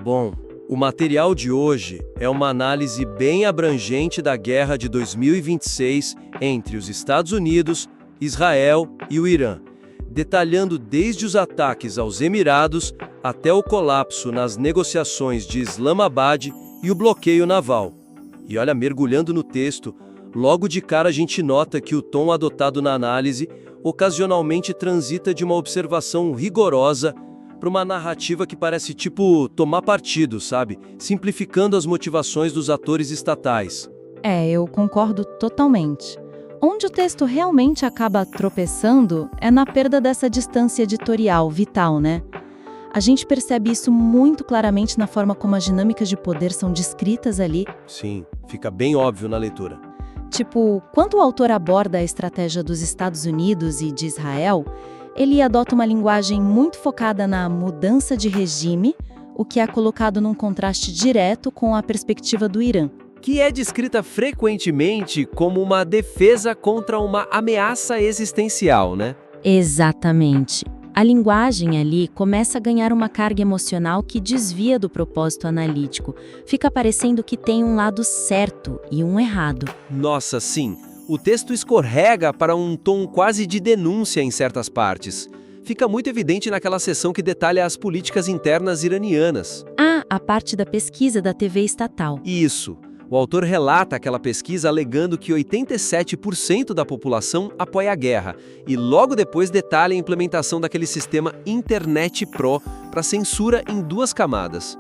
Bom, o material de hoje é uma análise bem abrangente da guerra de 2026 entre os Estados Unidos, Israel e o Irã, detalhando desde os ataques aos Emirados até o colapso nas negociações de Islamabad e o bloqueio naval. E olha, mergulhando no texto, logo de cara a gente nota que o tom adotado na análise ocasionalmente transita de uma observação rigorosa para uma narrativa que parece tipo tomar partido, sabe? Simplificando as motivações dos atores estatais. Eu concordo totalmente. Onde o texto realmente acaba tropeçando é na perda dessa distância editorial vital, né? A gente percebe isso muito claramente na forma como as dinâmicas de poder são descritas ali. Sim, fica bem óbvio na leitura. Tipo, quando o autor aborda a estratégia dos Estados Unidos e de Israel, ele adota uma linguagem muito focada na mudança de regime, o que é colocado num contraste direto com a perspectiva do Irã. Que é descrita frequentemente como uma defesa contra uma ameaça existencial, né? Exatamente. A linguagem ali começa a ganhar uma carga emocional que desvia do propósito analítico. Fica parecendo que tem um lado certo e um errado. Nossa, sim. O texto escorrega para um tom quase de denúncia em certas partes. Fica muito evidente naquela seção que detalha as políticas internas iranianas. A parte da pesquisa da TV estatal. Isso. O autor relata aquela pesquisa alegando que 87% da população apoia a guerra e logo depois detalha a implementação daquele sistema Internet Pro para censura em 2 camadas.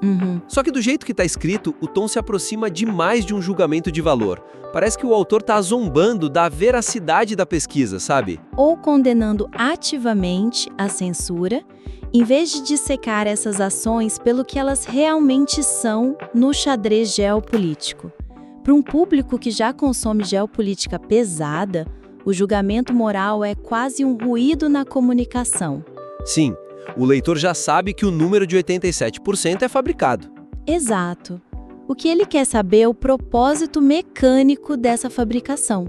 Só que do jeito que está escrito, o tom se aproxima demais de um julgamento de valor. Parece que o autor está zombando da veracidade da pesquisa, sabe? Ou condenando ativamente a censura, em vez de dissecar essas ações pelo que elas realmente são no xadrez geopolítico. Para um público que já consome geopolítica pesada, o julgamento moral é quase um ruído na comunicação. Sim, o leitor já sabe que o número de 87% é fabricado. Exato. O que ele quer saber é o propósito mecânico dessa fabricação.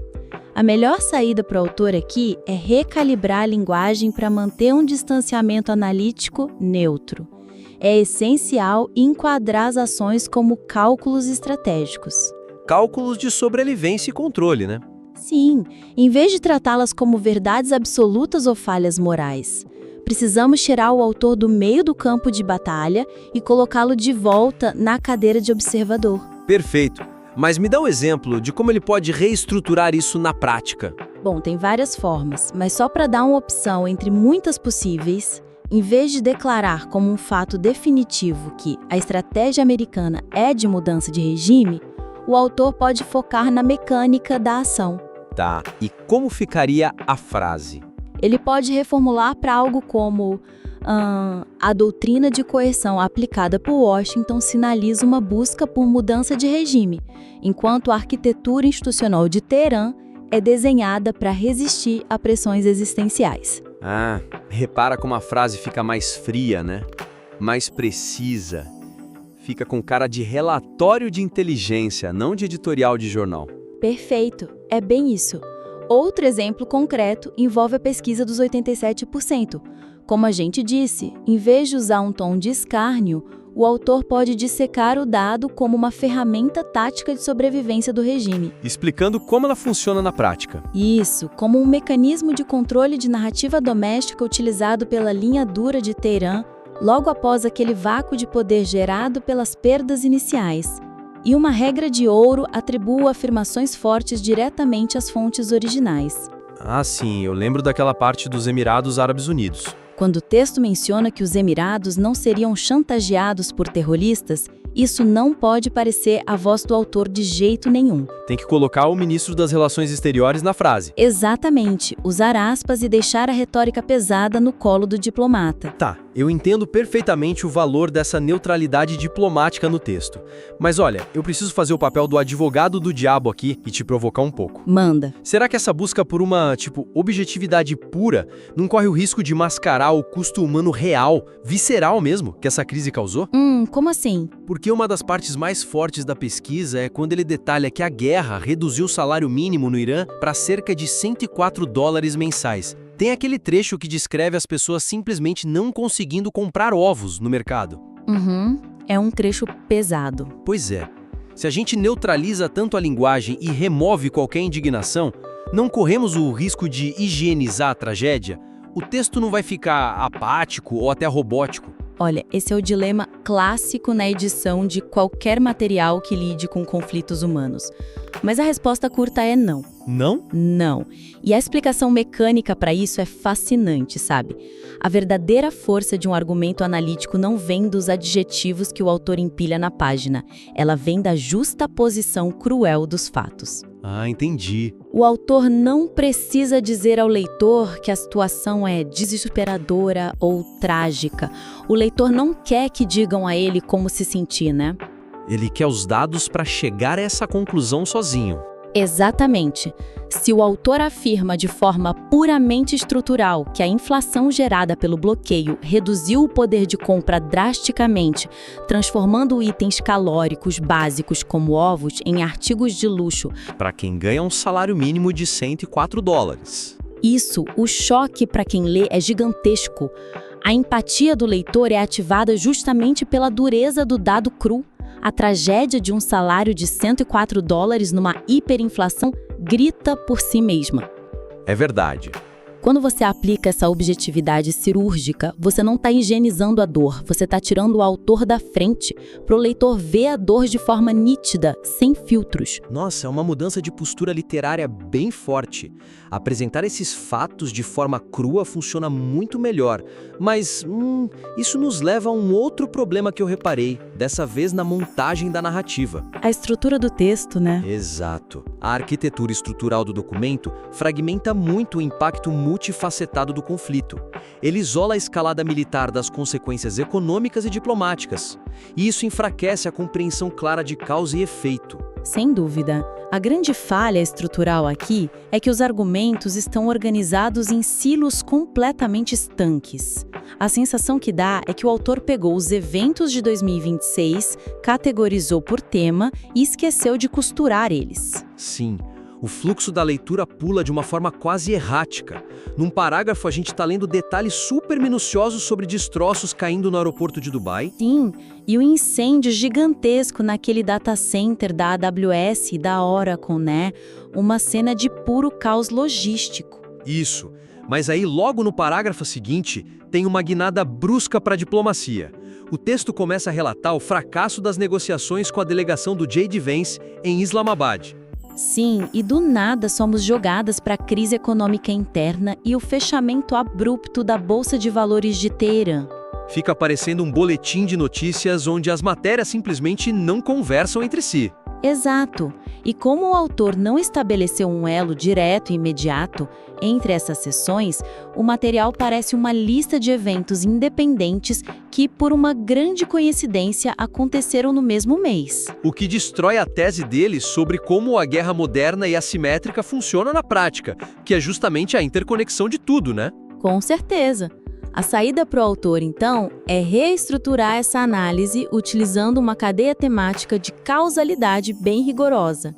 A melhor saída para o autor aqui é recalibrar a linguagem para manter um distanciamento analítico neutro. É essencial enquadrar as ações como cálculos estratégicos. Cálculos de sobrevivência e controle, né? Sim, em vez de tratá-las como verdades absolutas ou falhas morais. Precisamos tirar o autor do meio do campo de batalha e colocá-lo de volta na cadeira de observador. Perfeito. Mas me dá um exemplo de como ele pode reestruturar isso na prática. Bom, tem várias formas, mas só para dar uma opção entre muitas possíveis, em vez de declarar como um fato definitivo que a estratégia americana é de mudança de regime, o autor pode focar na mecânica da ação. Tá, e como ficaria a frase? Ele pode reformular para algo como a doutrina de coerção aplicada por Washington sinaliza uma busca por mudança de regime, enquanto a arquitetura institucional de Teherã é desenhada para resistir a pressões existenciais. Repara como a frase fica mais fria, né? Mais precisa. Fica com cara de relatório de inteligência, não de editorial de jornal. Perfeito, é bem isso. Outro exemplo concreto envolve a pesquisa dos 87%. Como a gente disse, em vez de usar um tom de escárnio, o autor pode dissecar o dado como uma ferramenta tática de sobrevivência do regime. Explicando como ela funciona na prática. Isso, como um mecanismo de controle de narrativa doméstica utilizado pela linha dura de Teherã, logo após aquele vácuo de poder gerado pelas perdas iniciais. E uma regra de ouro atribui afirmações fortes diretamente às fontes originais. Sim, eu lembro daquela parte dos Emirados Árabes Unidos. Quando o texto menciona que os Emirados não seriam chantageados por terroristas, isso não pode parecer a voz do autor de jeito nenhum. Tem que colocar o ministro das Relações Exteriores na frase. Exatamente, usar aspas e deixar a retórica pesada no colo do diplomata. Tá, eu entendo perfeitamente o valor dessa neutralidade diplomática no texto. Mas olha, eu preciso fazer o papel do advogado do diabo aqui e te provocar um pouco. Manda. Será que essa busca por uma, objetividade pura não corre o risco de mascarar o custo humano real, visceral mesmo, que essa crise causou? Como assim? Porque uma das partes mais fortes da pesquisa é quando ele detalha que a guerra reduziu o salário mínimo no Irã para cerca de $104 mensais. Tem aquele trecho que descreve as pessoas simplesmente não conseguindo comprar ovos no mercado. É um trecho pesado. Pois é. Se a gente neutraliza tanto a linguagem e remove qualquer indignação, não corremos o risco de higienizar a tragédia? O texto não vai ficar apático ou até robótico? Olha, esse é o dilema clássico na edição de qualquer material que lide com conflitos humanos. Mas a resposta curta é não. Não? Não. E a explicação mecânica para isso é fascinante, sabe? A verdadeira força de um argumento analítico não vem dos adjetivos que o autor empilha na página. Ela vem da justaposição cruel dos fatos. Ah, entendi. O autor não precisa dizer ao leitor que a situação é desesperadora ou trágica. O leitor não quer que digam a ele como se sentir, né? Ele quer os dados para chegar a essa conclusão sozinho. Exatamente. Se o autor afirma de forma puramente estrutural que a inflação gerada pelo bloqueio reduziu o poder de compra drasticamente, transformando itens calóricos básicos como ovos em artigos de luxo, Para quem ganha um salário mínimo de $104. isso, o choque para quem lê é gigantesco. A empatia do leitor é ativada justamente pela dureza do dado cru. A tragédia de um salário de $104 numa hiperinflação grita por si mesma. É verdade. Quando você aplica essa objetividade cirúrgica, você não está higienizando a dor, você está tirando o autor da frente, para o leitor ver a dor de forma nítida, sem filtros. Nossa, é uma mudança de postura literária bem forte. Apresentar esses fatos de forma crua funciona muito melhor. Mas, isso nos leva a um outro problema que eu reparei, dessa vez na montagem da narrativa. A estrutura do texto, né? Exato. A arquitetura estrutural do documento fragmenta muito o impacto multifacetado do conflito. Ele isola a escalada militar das consequências econômicas e diplomáticas. E isso enfraquece a compreensão clara de causa e efeito. Sem dúvida. A grande falha estrutural aqui é que os argumentos estão organizados em silos completamente estanques. A sensação que dá é que o autor pegou os eventos de 2026, categorizou por tema e esqueceu de costurar eles. Sim, o fluxo da leitura pula de uma forma quase errática. Num parágrafo, a gente está lendo detalhes super minuciosos sobre destroços caindo no aeroporto de Dubai. Sim, e o incêndio gigantesco naquele data center da AWS e da Oracle, né? Uma cena de puro caos logístico. Isso, mas aí logo no parágrafo seguinte, tem uma guinada brusca para a diplomacia. O texto começa a relatar o fracasso das negociações com a delegação do J.D. Vance em Islamabad. Sim, e do nada somos jogadas para a crise econômica interna e o fechamento abrupto da Bolsa de Valores de Teherã. Fica parecendo um boletim de notícias onde as matérias simplesmente não conversam entre si. Exato. E como o autor não estabeleceu um elo direto e imediato entre essas sessões, o material parece uma lista de eventos independentes que, por uma grande coincidência, aconteceram no mesmo mês. O que destrói a tese dele sobre como a guerra moderna e assimétrica funciona na prática, que é justamente a interconexão de tudo, né? Com certeza. A saída para o autor, então, é reestruturar essa análise utilizando uma cadeia temática de causalidade bem rigorosa.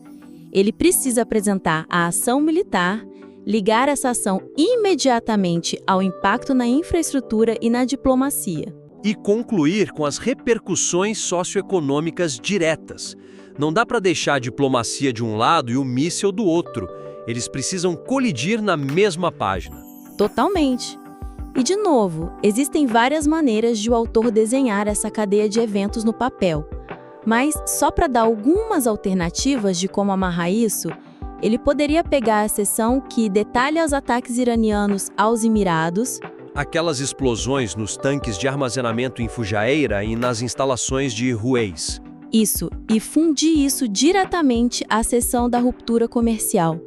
Ele precisa apresentar a ação militar, ligar essa ação imediatamente ao impacto na infraestrutura e na diplomacia. E concluir com as repercussões socioeconômicas diretas. Não dá para deixar a diplomacia de um lado e o míssil do outro. Eles precisam colidir na mesma página. Totalmente. E, de novo, existem várias maneiras de o autor desenhar essa cadeia de eventos no papel. Mas, só para dar algumas alternativas de como amarrar isso, ele poderia pegar a seção que detalha os ataques iranianos aos Emirados, Aquelas explosões nos tanques de armazenamento em Fujairah e nas instalações de Ruwais. isso, e fundir isso diretamente à seção da ruptura comercial.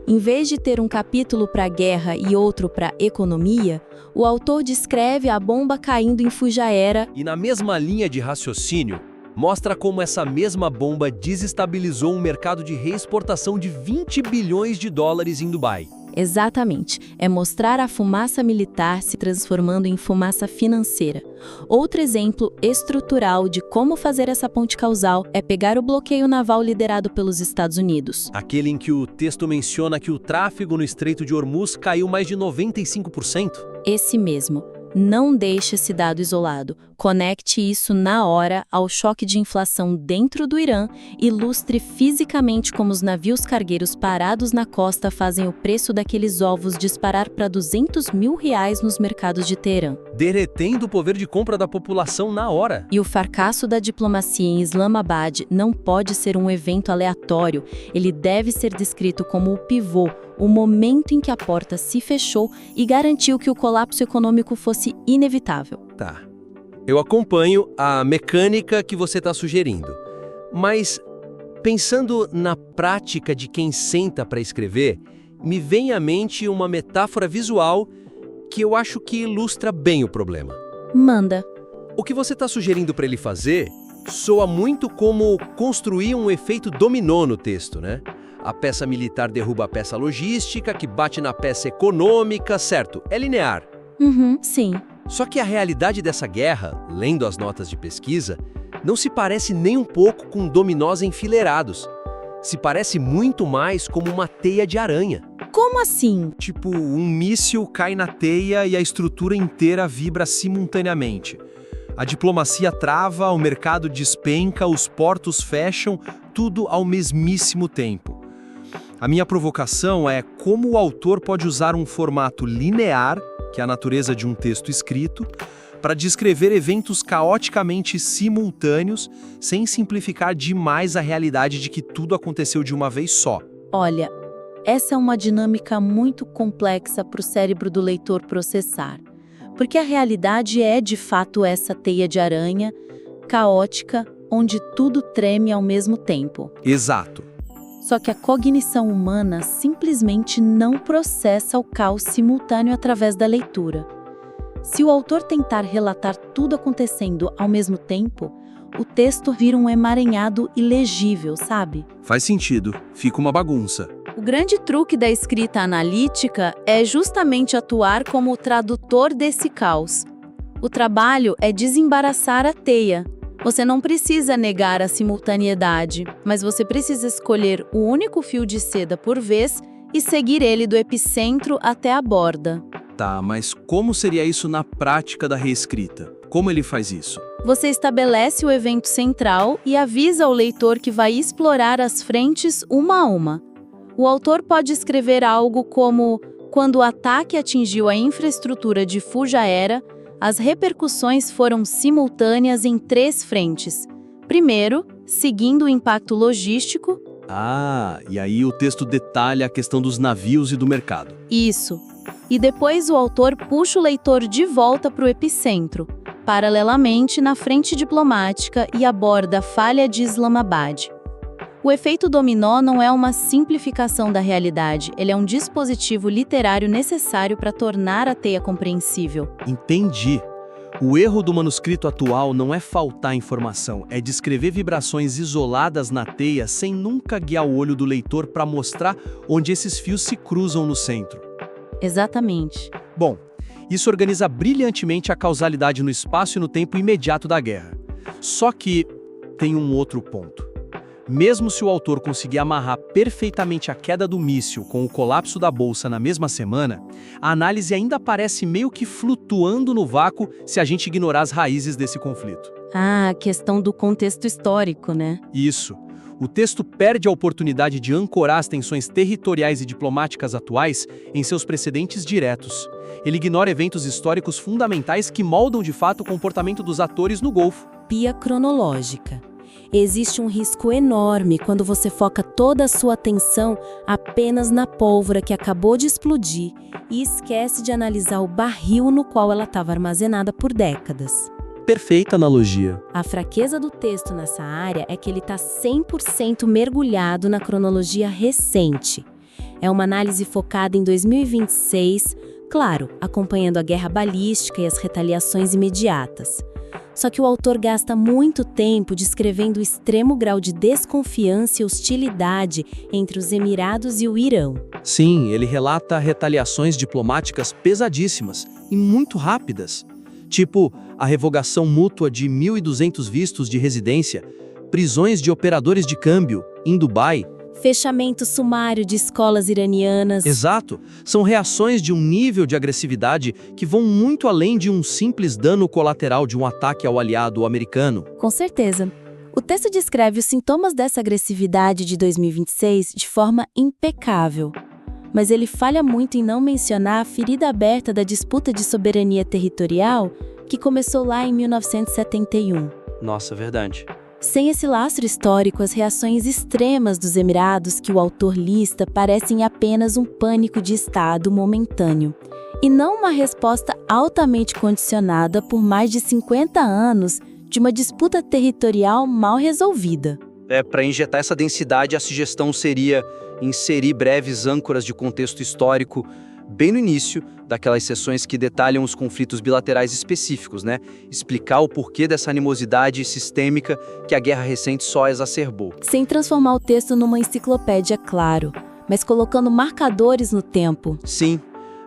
Em vez de ter um capítulo para guerra e outro para economia, o autor descreve a bomba caindo em Fujairah. E na mesma linha de raciocínio, mostra como essa mesma bomba desestabilizou um mercado de reexportação de $20 bilhões em Dubai. Exatamente, é mostrar a fumaça militar se transformando em fumaça financeira. Outro exemplo estrutural de como fazer essa ponte causal é pegar o bloqueio naval liderado pelos Estados Unidos. Aquele em que o texto menciona que o tráfego no Estreito de Hormuz caiu mais de 95%. Esse mesmo. Não deixe esse dado isolado. Conecte isso na hora ao choque de inflação dentro do Irã e ilustre fisicamente como os navios cargueiros parados na costa fazem o preço daqueles ovos disparar para R$200 mil nos mercados de Teherã. Derretendo o poder de compra da população na hora. E o fracasso da diplomacia em Islamabad não pode ser um evento aleatório. Ele deve ser descrito como o pivô, o momento em que a porta se fechou e garantiu que o colapso econômico fosse inevitável. Tá. Eu acompanho a mecânica que você está sugerindo. Mas, pensando na prática de quem senta para escrever, me vem à mente uma metáfora visual que eu acho que ilustra bem o problema. Manda. O que você está sugerindo para ele fazer soa muito como construir um efeito dominó no texto, né? A peça militar derruba a peça logística, que bate na peça econômica, certo? É linear. Sim. Só que a realidade dessa guerra, lendo as notas de pesquisa, não se parece nem um pouco com dominós enfileirados. Se parece muito mais como uma teia de aranha. Como assim? Tipo, um míssil cai na teia e a estrutura inteira vibra simultaneamente. A diplomacia trava, o mercado despenca, os portos fecham, tudo ao mesmíssimo tempo. A minha provocação é como o autor pode usar um formato linear, que é a natureza de um texto escrito, para descrever eventos caoticamente simultâneos, sem simplificar demais a realidade de que tudo aconteceu de uma vez só. Olha, essa é uma dinâmica muito complexa para o cérebro do leitor processar. Porque a realidade é, de fato, essa teia de aranha, caótica, onde tudo treme ao mesmo tempo. Exato. Só que a cognição humana simplesmente não processa o caos simultâneo através da leitura. Se o autor tentar relatar tudo acontecendo ao mesmo tempo, o texto vira um emaranhado ilegível, sabe? Faz sentido, fica uma bagunça. O grande truque da escrita analítica é justamente atuar como o tradutor desse caos. O trabalho é desembaraçar a teia. Você não precisa negar a simultaneidade, mas você precisa escolher o único fio de seda por vez e seguir ele do epicentro até a borda. Tá, mas como seria isso na prática da reescrita? Como ele faz isso? Você estabelece o evento central e avisa o leitor que vai explorar as frentes uma a uma. O autor pode escrever algo como: quando o ataque atingiu a infraestrutura de Fujairah, as repercussões foram simultâneas em 3 frentes. Primeiro, seguindo o impacto logístico. Ah, e aí o texto detalha a questão dos navios e do mercado. Isso. E depois o autor puxa o leitor de volta para o epicentro, paralelamente na frente diplomática e aborda a falha de Islamabad. O efeito dominó não é uma simplificação da realidade, ele é um dispositivo literário necessário para tornar a teia compreensível. Entendi. O erro do manuscrito atual não é faltar informação, é descrever vibrações isoladas na teia sem nunca guiar o olho do leitor para mostrar onde esses fios se cruzam no centro. Exatamente. Bom, isso organiza brilhantemente a causalidade no espaço e no tempo imediato da guerra. Só que tem um outro ponto. Mesmo se o autor conseguir amarrar perfeitamente a queda do míssil com o colapso da bolsa na mesma semana, a análise ainda parece meio que flutuando no vácuo se a gente ignorar as raízes desse conflito. Ah, a questão do contexto histórico, né? Isso. O texto perde a oportunidade de ancorar as tensões territoriais e diplomáticas atuais em seus precedentes diretos. Ele ignora eventos históricos fundamentais que moldam de fato o comportamento dos atores no Golfo. Pia cronológica. Existe um risco enorme quando você foca toda a sua atenção apenas na pólvora que acabou de explodir e esquece de analisar o barril no qual ela estava armazenada por décadas. Perfeita analogia. A fraqueza do texto nessa área é que ele está 100% mergulhado na cronologia recente. É uma análise focada em 2026, claro, acompanhando a guerra balística e as retaliações imediatas. Só que o autor gasta muito tempo descrevendo o extremo grau de desconfiança e hostilidade entre os Emirados e o Irã. Sim, ele relata retaliações diplomáticas pesadíssimas e muito rápidas. Tipo, a revogação mútua de 1.200 vistos de residência, prisões de operadores de câmbio em Dubai, Fechamento sumário de escolas iranianas. Exato. São reações de um nível de agressividade que vão muito além de um simples dano colateral de um ataque ao aliado americano. Com certeza. O texto descreve os sintomas dessa agressividade de 2026 de forma impecável. Mas ele falha muito em não mencionar a ferida aberta da disputa de soberania territorial que começou lá em 1971. Nossa, verdade. Sem esse lastro histórico, as reações extremas dos Emirados que o autor lista parecem apenas um pânico de Estado momentâneo, e não uma resposta altamente condicionada por mais de 50 anos de uma disputa territorial mal resolvida. Para injetar essa densidade, a sugestão seria inserir breves âncoras de contexto histórico bem no início daquelas sessões que detalham os conflitos bilaterais específicos, né? Explicar o porquê dessa animosidade sistêmica que a guerra recente só exacerbou. Sem transformar o texto numa enciclopédia, claro, mas colocando marcadores no tempo. Sim,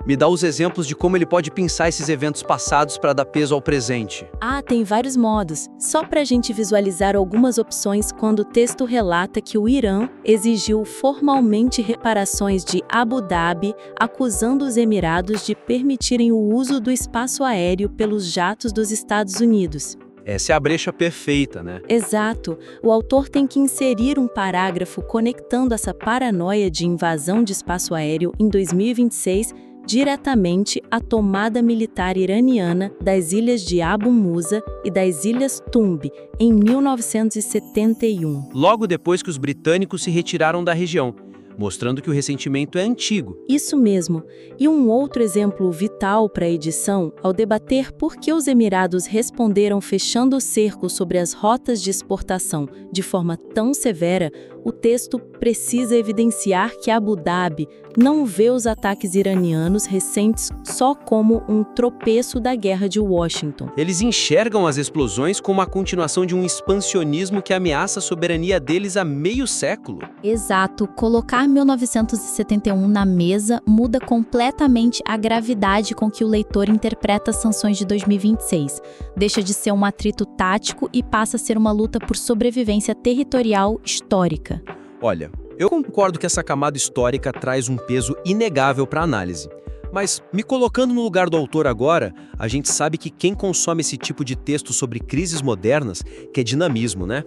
me dá os exemplos de como ele pode pensar esses eventos passados para dar peso ao presente. Tem vários modos. Só para a gente visualizar algumas opções quando o texto relata que o Irã exigiu formalmente reparações de Abu Dhabi, acusando os Emirados de permitirem o uso do espaço aéreo pelos jatos dos Estados Unidos. Essa é a brecha perfeita, né? Exato. O autor tem que inserir um parágrafo conectando essa paranoia de invasão de espaço aéreo em 2026 diretamente à tomada militar iraniana das ilhas de Abu Musa e das ilhas Tumb, em 1971. Logo depois que os britânicos se retiraram da região, mostrando que o ressentimento é antigo. Isso mesmo. E um outro exemplo vital para a edição, ao debater por que os Emirados responderam fechando o cerco sobre as rotas de exportação de forma tão severa, o texto precisa evidenciar que Abu Dhabi não vê os ataques iranianos recentes só como um tropeço da guerra de Washington. Eles enxergam as explosões como a continuação de um expansionismo que ameaça a soberania deles há meio século. Exato. Colocar 1971 na mesa muda completamente a gravidade com que o leitor interpreta as sanções de 2026. Deixa de ser um atrito tático e passa a ser uma luta por sobrevivência territorial histórica. Olha, eu concordo que essa camada histórica traz um peso inegável para a análise. Mas, me colocando no lugar do autor agora, a gente sabe que quem consome esse tipo de texto sobre crises modernas quer dinamismo, né?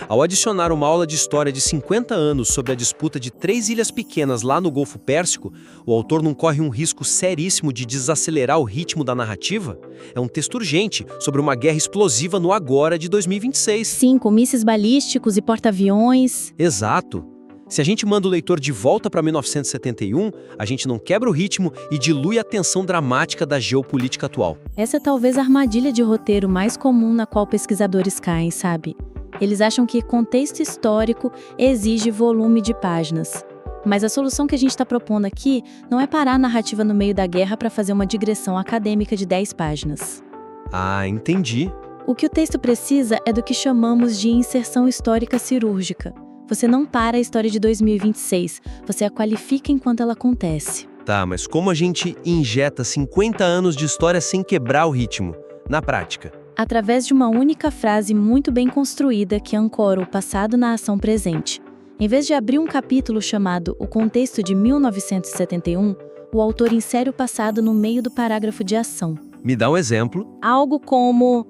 Ao adicionar uma aula de história de 50 anos sobre a disputa de 3 ilhas pequenas lá no Golfo Pérsico, o autor não corre um risco seríssimo de desacelerar o ritmo da narrativa? É um texto urgente sobre uma guerra explosiva no agora de 2026. Sim, com mísseis balísticos e porta-aviões. Exato. Se a gente manda o leitor de volta para 1971, a gente não quebra o ritmo e dilui a tensão dramática da geopolítica atual. Essa é talvez a armadilha de roteiro mais comum na qual pesquisadores caem, sabe? Eles acham que contexto histórico exige volume de páginas. Mas a solução que a gente está propondo aqui não é parar a narrativa no meio da guerra para fazer uma digressão acadêmica de 10 páginas. Entendi. O que o texto precisa é do que chamamos de inserção histórica cirúrgica. Você não para a história de 2026, você a qualifica enquanto ela acontece. Tá, mas como a gente injeta 50 anos de história sem quebrar o ritmo, na prática? Através de uma única frase muito bem construída que ancora o passado na ação presente. Em vez de abrir um capítulo chamado O Contexto de 1971, o autor insere o passado no meio do parágrafo de ação. Me dá um exemplo. Algo como,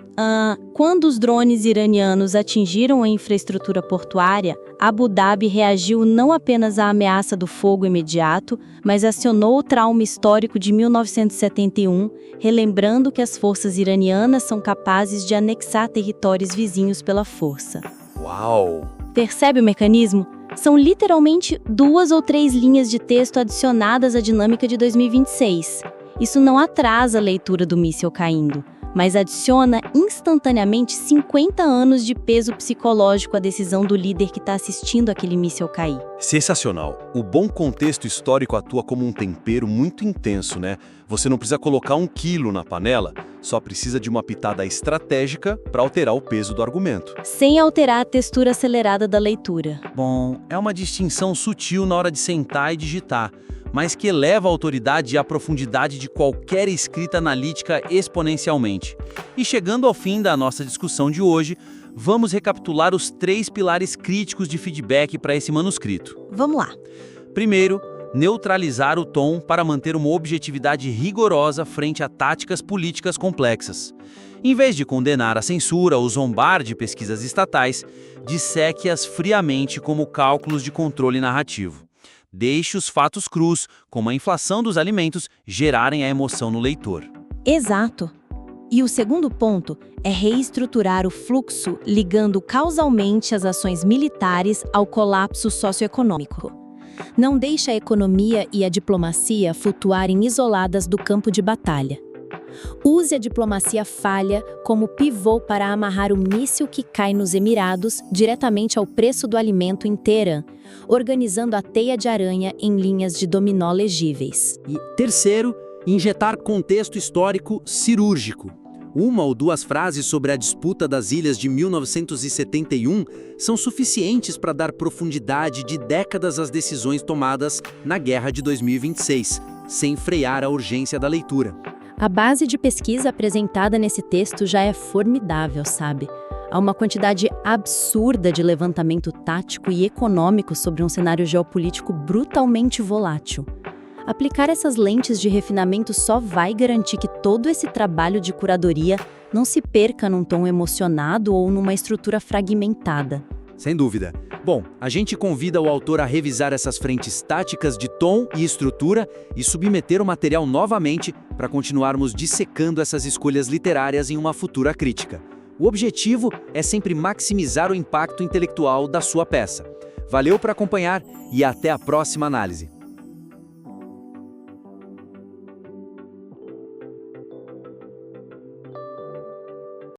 quando os drones iranianos atingiram a infraestrutura portuária, Abu Dhabi reagiu não apenas à ameaça do fogo imediato, mas acionou o trauma histórico de 1971, relembrando que as forças iranianas são capazes de anexar territórios vizinhos pela força. Uau! Percebe o mecanismo? São literalmente 2 ou 3 linhas de texto adicionadas à dinâmica de 2026. Isso não atrasa a leitura do míssil caindo, mas adiciona instantaneamente 50 anos de peso psicológico à decisão do líder que está assistindo aquele míssil cair. Sensacional. O bom contexto histórico atua como um tempero muito intenso, né? Você não precisa colocar 1 quilo na panela, só precisa de uma pitada estratégica para alterar o peso do argumento. Sem alterar a textura acelerada da leitura. Bom, é uma distinção sutil na hora de sentar e digitar, mas que eleva a autoridade e a profundidade de qualquer escrita analítica exponencialmente. E chegando ao fim da nossa discussão de hoje, Vamos recapitular os 3 pilares críticos de feedback para esse manuscrito. Vamos lá. Primeiro, neutralizar o tom para manter uma objetividade rigorosa frente a táticas políticas complexas. Em vez de condenar a censura ou zombar de pesquisas estatais, disseque-as friamente como cálculos de controle narrativo. Deixe os fatos crus, como a inflação dos alimentos, gerarem a emoção no leitor. Exato. E o segundo ponto é reestruturar o fluxo ligando causalmente as ações militares ao colapso socioeconômico. Não deixe a economia e a diplomacia flutuarem isoladas do campo de batalha. Use a diplomacia falha como pivô para amarrar o míssil que cai nos Emirados diretamente ao preço do alimento em Teherã, organizando a teia de aranha em linhas de dominó legíveis. E terceiro, injetar contexto histórico cirúrgico. Uma ou 2 frases sobre a disputa das ilhas de 1971 são suficientes para dar profundidade de décadas às decisões tomadas na Guerra de 2026, sem frear a urgência da leitura. A base de pesquisa apresentada nesse texto já é formidável, sabe? Há uma quantidade absurda de levantamento tático e econômico sobre um cenário geopolítico brutalmente volátil. Aplicar essas lentes de refinamento só vai garantir que todo esse trabalho de curadoria não se perca num tom emocionado ou numa estrutura fragmentada. Sem dúvida. Bom, a gente convida o autor a revisar essas frentes táticas de tom e estrutura e submeter o material novamente para continuarmos dissecando essas escolhas literárias em uma futura crítica. O objetivo é sempre maximizar o impacto intelectual da sua peça. Valeu por acompanhar e até a próxima análise.